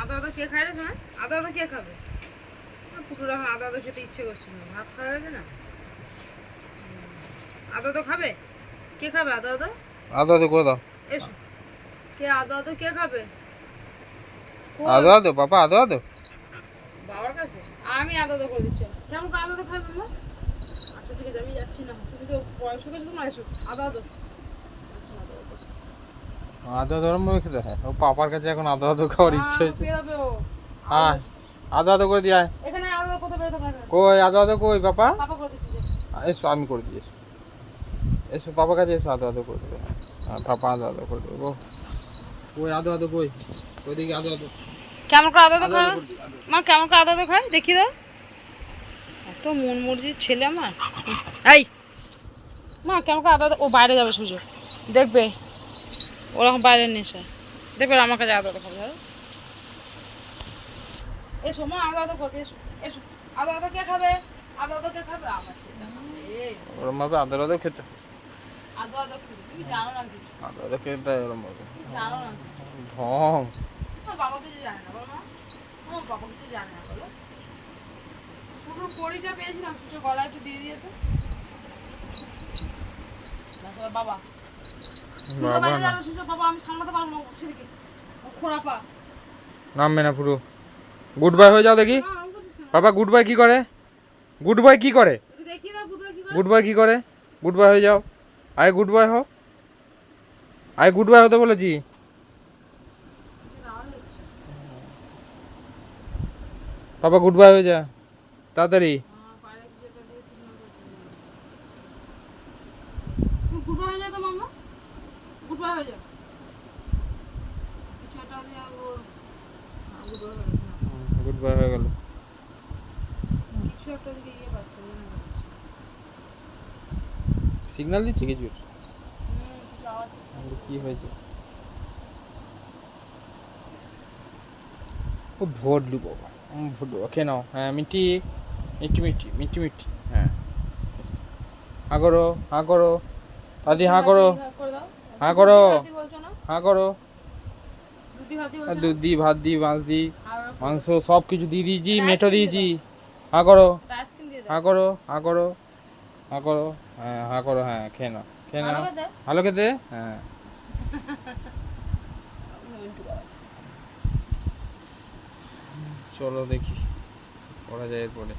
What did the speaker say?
আদা আদা কে খায় রে শোনা? আদা আদা কে খাবে? পুকুর এখন আদা আদা খেতে ইচ্ছে করছে না, ভাত খাওয়া গেছে না। আদা তো খাবে? কে খাবে আদা আদা? আদা আদা করে দাও। এসো, কে আদা আদা কে খাবে? আদা আদা পাপা, আদা আদা। বাবার কাছে আমি আদা আদা করে দিচ্ছি। কেমন করে আদা আদা খাবে মা? আচ্ছা ঠিক আছে, আমি যাচ্ছি না, তুমি তো বয়স হয়ে গেছে তোমার, এসো আদা আদা। আচ্ছা আদা আদা আদা ধরম ভাবে খেতে হয়, ও পাপার কাছে এখন আদা আদা খাওয়ার ইচ্ছে হয়েছে। বেরোবে ও। হ্যাঁ, আদা আদা করে দিয়ে। এখানে আদা আদা কোথায় বেরোতে পারবে? কই আদা আদা কই পাপা? পাপা করে দিচ্ছি যে। এসো আমি করে দিই, এসো এসো পাপার কাছে এসো, আদা আদা করে দেবে। হ্যাঁ পাপা আদা আদা করে দেবে। কই আদা আদা কই? ওইদিকে আদা আদা। কেমন করে আদা আদা আদা খায় আদা করে দিই, আদা আদা। মা? কেমন করে আদা আদা খায় দেখি দাও। এত মন মর্জির ছেলে আমার। এই মা কেমন করে আদা আদা, ও বাইরে যাবে সুযোগ দেখবে, ওরকম বাইরের নেশা দেখবে, আমার কাছে আদা আদা খাবে। ধরো এসো মা, আদা আদা করতে এসো, এসো। আদা আদা কে খাবে? আদা আদা কে খাবে? আমার ছেলে আমার। এই ওরম ভাবে আদা আদা খেতে হয়। আদা আদা খাবে, তুমি জানো না কিছু, আদা আদা খেতে হয় ওরম ভাবে। তুমি জানো না কিছু। ঢং। আমার বাবা কিছু জানে না, বলো মা। আমার বাবা কিছু জানে না, বলো। পুরো কড়িটা পেয়েছিলাম, কিছু গলা একটু দিয়ে দিয়েছে। বাবা বাবা বাইরে না, যাবে সুযোগ, বাবা আমি সামলাতে পারবো না ছেলেকে, খোড়াপা। নামবে না পুরো। গুড বাই হয়ে যাও দেখি। আমি বলছি পাপা গুড বাই কি করে? গুড বাই কি করে? দেখি না গুড বাই কি করে। গুড বাই কি করে? গুড বাই হয়ে যাও। আয় গুড বাই হও। আয় গুড বাই হতে বলেছি। পাপা গুড বাই হয়ে যা তাড়াতাড়ি। তুমি গুড বাই হয়ে যাও তো মাম্মা, গুড বাই হয়ে যাও। কিছু একটা দিয়ে ওর গুড বাই হয়ে গেছে, গুড বাই হয়ে গেল। কিছু একটা দিকে ইয়ে পাচ্ছে না। সিগন্যাল দিচ্ছে কিছু? কিছু আওয়াজ দিচ্ছে। কি হয়েছে? ও ভোটলু বাবা, ভোটলু খেয়ে নাও। হ্যাঁ মিষ্টি মিষ্টি মিষ্টি মিষ্টি মিষ্টি। হ্যাঁ হাঁ করো, হাঁ করো দাদি, হাঁ করো, করে দাও। হাঁ করো, ভাতি বলছো না? হাঁ করো। দুধি ভাতি বলছো না? দুধ দিই, ভাত দিই, মাছ দিই, আর মাংস সব কিছু দিয়ে দিয়েছি, একটা মেটো ice cream দিয়েছি। দিয়ে হাঁ করো, আইসক্রিম দিয়ে দাও। হাঁ করো, হাঁ করো, হাঁ করো। হ্যাঁ হাঁ করো, হ্যাঁ খেয়ে নাও, খেয়ে ভালো নাও। করে দাও। ভালো খেতে। হ্যাঁ চলো দেখি করা যায় এরপরে।